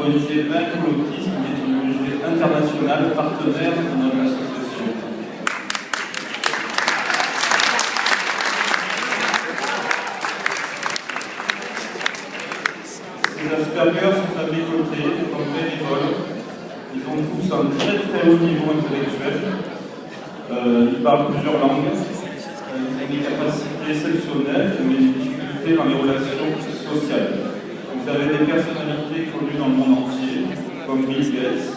l'ONG Vaincre l'autisme, qui est une ONG internationale partenaire de notre association. Les Asperger sont à mes côtés, comme bénévoles. Ils ont tous un très très haut niveau intellectuel. Ils parlent plusieurs langues. Ils ont des capacités exceptionnelles, mais des difficultés dans les relations sociales. Vous avez des personnalités connues dans le monde entier, comme Bill Gates,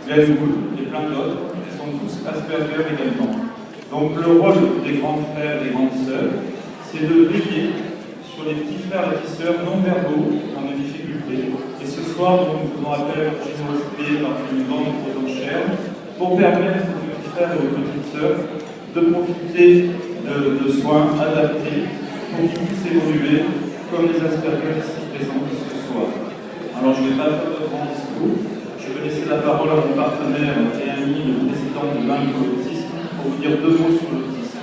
Glenn Gould et plein d'autres, qui sont tous Asperger également. Donc le rôle des grands frères et des grandes sœurs, c'est de veiller sur les petits frères et petites sœurs non verbaux dans les difficultés. Et ce soir, nous faisons appel à générosité par une grande aux enchères pour permettre aux petits frères et aux petites sœurs de profiter de soins adaptés pour qu'ils puissent évoluer comme les Asperger ici présents ce soir. Alors je ne vais pas faire de grand discours, je vais laisser la parole à mon partenaire et ami, le président de Vaincre l'autisme, pour vous dire deux mots sur l'autisme.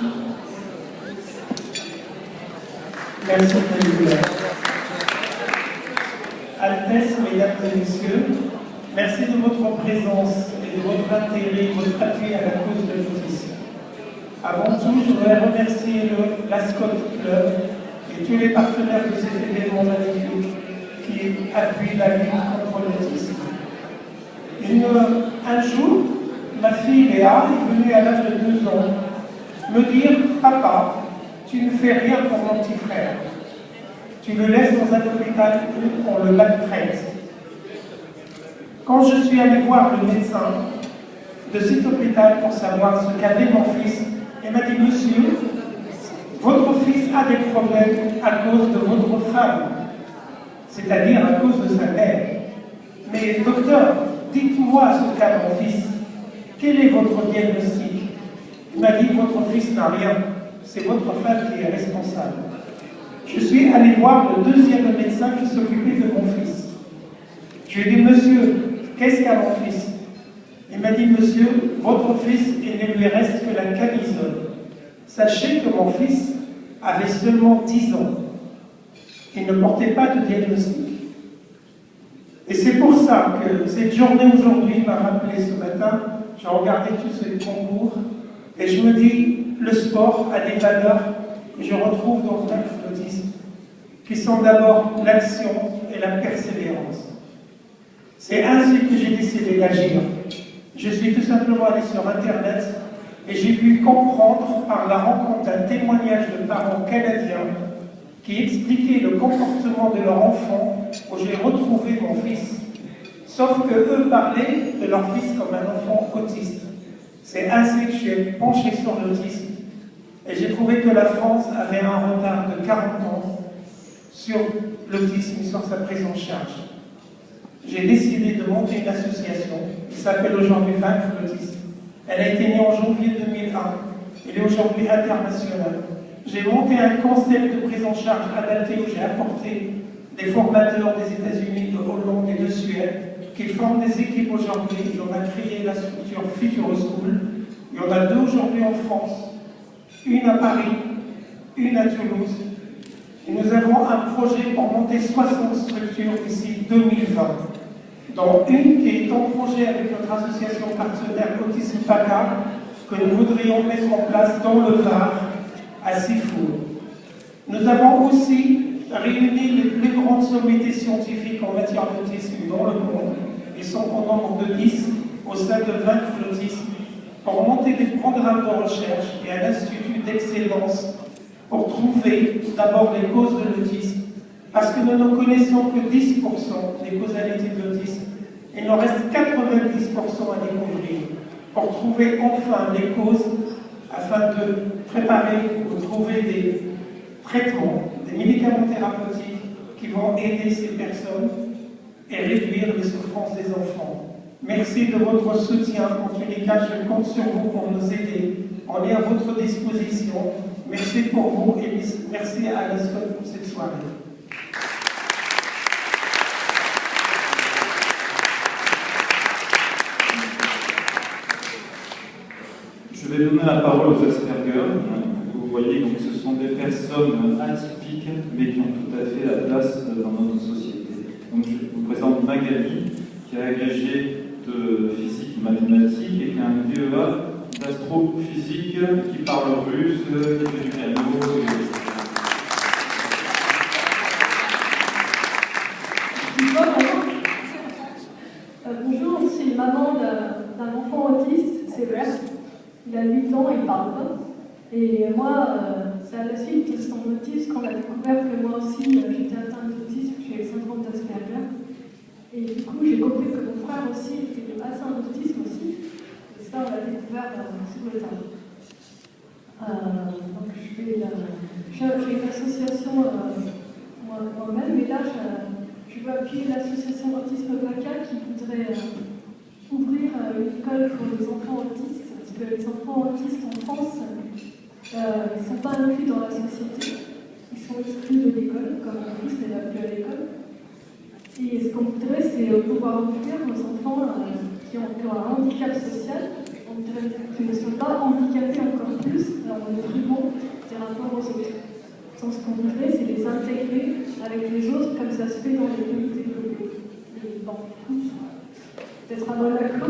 Merci, Président. Altesse, mesdames et messieurs, merci de votre présence et de votre intérêt, votre appui à la cause de l'autisme. Avant tout, je voudrais remercier l'Ascot Club et tous les partenaires de cet événement magnifique qui appuient la lutte contre l'autisme. Un jour, ma fille Léa est venue à l'âge de 2 ans me dire « Papa, tu ne fais rien pour mon petit frère. Tu le laisses dans un hôpital où on le maltraite. » Quand je suis allée voir le médecin de cet hôpital pour savoir ce qu'avait mon fils, il m'a dit « Monsieur, votre fils a des problèmes à cause de votre femme, c'est-à-dire à cause de sa mère. Mais docteur, dites-moi ce qu'a mon fils. Quel est votre diagnostic ?» Il m'a dit « Votre fils n'a rien, c'est votre femme qui est responsable. » Je suis allé voir le deuxième médecin qui s'occupait de mon fils. Je lui ai dit « Monsieur, qu'est-ce qu'a mon fils ?» Il m'a dit « Monsieur, votre fils, il ne lui reste que la camisole. Sachez que mon fils avait seulement 10 ans. Il ne portait pas de diagnostic. » Et c'est pour ça que cette journée aujourd'hui m'a rappelé ce matin, j'ai regardé tous ces concours, et je me dis, le sport a des valeurs que je retrouve dans Vaincre l'autisme, qui sont d'abord l'action et la persévérance. C'est ainsi que j'ai décidé d'agir. Je suis tout simplement allé sur Internet et j'ai pu comprendre par la rencontre d'un témoignage de parents canadiens qui expliquaient le comportement de leur enfant où j'ai retrouvé mon fils. Sauf que eux parlaient de leur fils comme un enfant autiste. C'est ainsi que je suis penché sur l'autisme et j'ai trouvé que la France avait un retard de 40 ans sur l'autisme, sur sa prise en charge. J'ai décidé de monter une association qui s'appelle aujourd'hui Vaincre l'autisme. Elle a été née en janvier 2001. Elle est aujourd'hui internationale. J'ai monté un concept de prise en charge adapté où j'ai apporté des formateurs des États-Unis, de Hollande et de Suède qui forment des équipes aujourd'hui. On a créé la structure Future School. Il y en a 2 aujourd'hui en France, une à Paris, une à Toulouse. Et nous avons un projet pour monter 60 structures d'ici 2020. Dont une qui est en projet avec notre association partenaire Autisme PACA, que nous voudrions mettre en place dans le Var, à Sifour. Nous avons aussi réuni les plus grandes sommités scientifiques en matière d'autisme dans le monde, et sont au nombre de 10 au sein de Vaincre l'autisme, pour monter des programmes de recherche et un institut d'excellence pour trouver d'abord les causes de l'autisme, parce que nous ne connaissons que 10% des causalités de l'autisme. Il nous reste 90% à découvrir pour trouver enfin les causes afin de préparer ou trouver des traitements, des médicaments thérapeutiques qui vont aider ces personnes et réduire les souffrances des enfants. Merci de votre soutien. En tous les cas, je compte sur vous pour nous aider. On est à votre disposition. Merci pour vous et merci à l'ASCOT pour cette soirée. Je vais donner la parole aux Asperger. Vous voyez, donc, ce sont des personnes atypiques, mais qui ont tout à fait la place dans notre société. Donc, je vous présente Magali. qui est agrégé de physique mathématique et qui a un DEA d'astrophysique, qui parle russe, qui fait du piano. Bonjour, je suis maman d'un enfant autiste sévère. Il a 8 ans, il parle pas. Et moi, c'est à la suite de son autisme qu'on a découvert que moi aussi j'étais atteinte d'autisme, j'ai le syndrome d'Asperger. Et du coup, j'ai compris que mon frère aussi était atteint d'autisme aussi. Et ça, on l'a découvert sous le temps. Donc, j'ai une association moi-même, et là, je veux appuyer l'association Autisme PACA qui voudrait ouvrir une école pour les enfants autistes, parce que les enfants autistes en France, ils ne sont pas inclus dans la société, ils sont exclus de l'école, comme mon fils n'est pas plus à l'école. Et ce qu'on voudrait, c'est pouvoir ouvrir aux enfants qui ont un handicap social, qui ne sont pas handicapés encore plus, alors on est plus bon des rapports aux autres. Donc ce qu'on voudrait, c'est les intégrer avec les autres, comme ça se fait dans les pays développés. Peut-être à Monaco.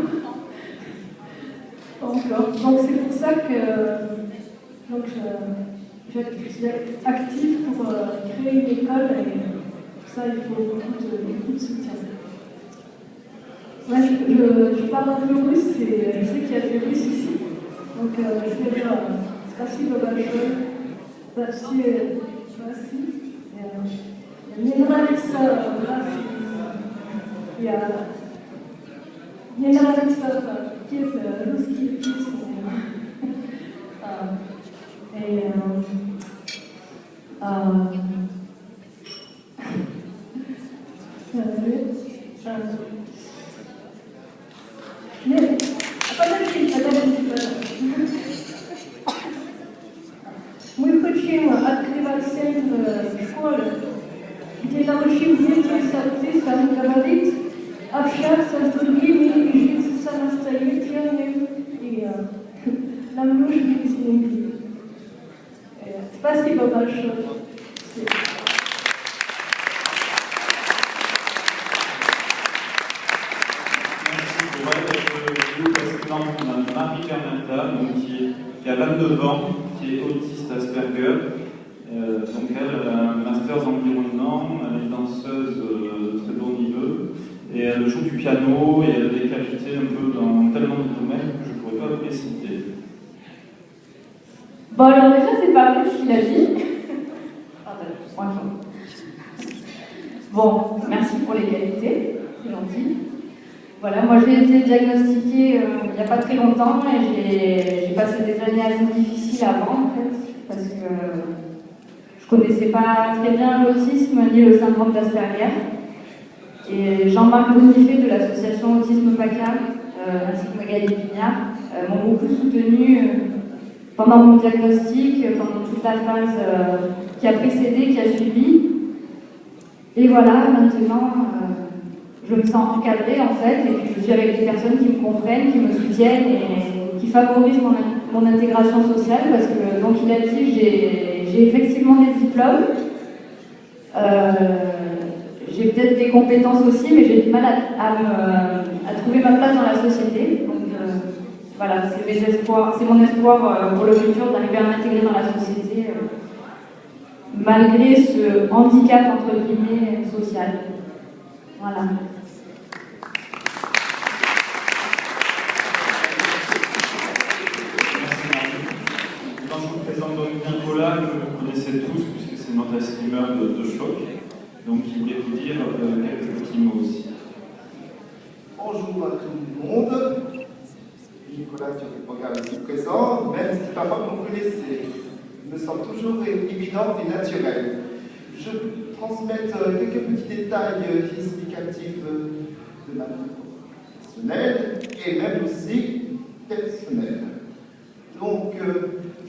Encore. Donc c'est pour ça que je suis active pour créer une école, et pour ça il faut beaucoup de soutien. Ouais, je parle un peu russe, et je sais qu'il y a des Russes ici. Donc je vais dire spasibo большое. Merci. Мне нравится какие-то русские песни. Нет, подожди. Мы хотим открывать центр в школе, где научим детей с аутизмом говорить, общаться с другими и жить самостоятельно. И нам нужны деньги. Спасибо большое. On a Marie Bernata, qui a 29 ans, qui est autiste Asperger. Donc elle a un master d'environnement, elle est danseuse de très bon niveau, et elle joue du piano, et elle a des qualités un peu dans tellement de domaines que je ne pourrais pas vous les citer. Bon, alors déjà, c'est pas vrai ce qu'il a dit. Bon, merci pour les qualités, c'est gentil. Voilà, moi j'ai été diagnostiquée il n'y a pas très longtemps, et j'ai passé des années assez difficiles avant, en fait, parce que je ne connaissais pas très bien l'autisme ni le syndrome d'Asperger. Et Jean-Marc Bonifay de l'association Autisme PACA, ainsi que Magali Pignard, m'ont beaucoup soutenue pendant mon diagnostic, pendant toute la phase qui a précédé, qui a suivi. Et voilà, maintenant, je me sens encadrée en fait, et puis je suis avec des personnes qui me comprennent, qui me soutiennent et qui favorisent mon intégration sociale, parce que, donc il a dit, j'ai effectivement des diplômes, j'ai peut-être des compétences aussi, mais j'ai du mal à trouver ma place dans la société. Donc voilà, c'est mon espoir pour le futur d'arriver à m'intégrer dans la société, malgré ce handicap entre guillemets social. Voilà. Quand je vous présente donc Nicolas, que vous connaissez tous, puisque c'est notre escrimeur de choc, donc il voulait vous dire quelques petits mots aussi. Bonjour à tout le monde. Nicolas, tu es programme ici présent, même si parfois vous me connaissez, il me semble toujours évident et naturel. Je vais transmettre quelques petits détails explicatifs de ma vie personnelle et même aussi personnelle. Donc,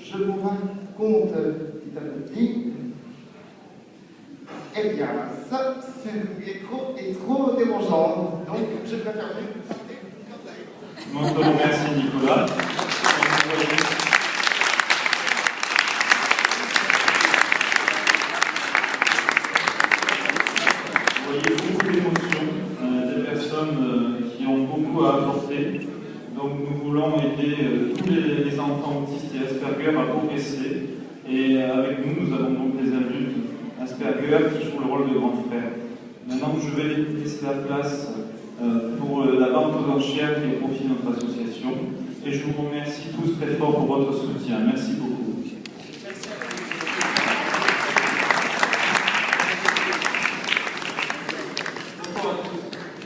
je vous raconte petit à petit. Eh bien, ça, ce micro est trop dérangeant, donc je préfère plus parler. Moi, je vous remercie, Nicolas. Vous voyez beaucoup d'émotions, des personnes personnes qui ont beaucoup à apporter. Donc nous voulons aider tous les enfants autistes et Asperger à progresser. Et avec nous, nous avons donc des adultes Asperger qui jouent le rôle de grands frères. Maintenant, je vais laisser la place pour la vente aux enchères qui est au profit de notre association. Et je vous remercie tous très fort pour votre soutien. Merci beaucoup.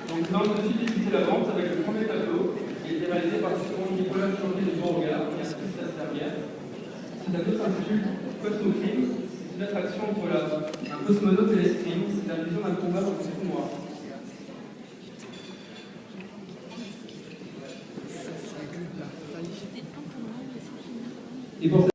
Donc, nous allons aussi débuter la vente avec le premier tableau qui a été réalisé par Nicolas Chantier de Beauregard et artiste asperger. Ce tableau s'intitule Cosmocrim. C'est une attraction entre un cosmonaute et l'escrime. C'est la vision d'un combat dans le fond noir. Et pour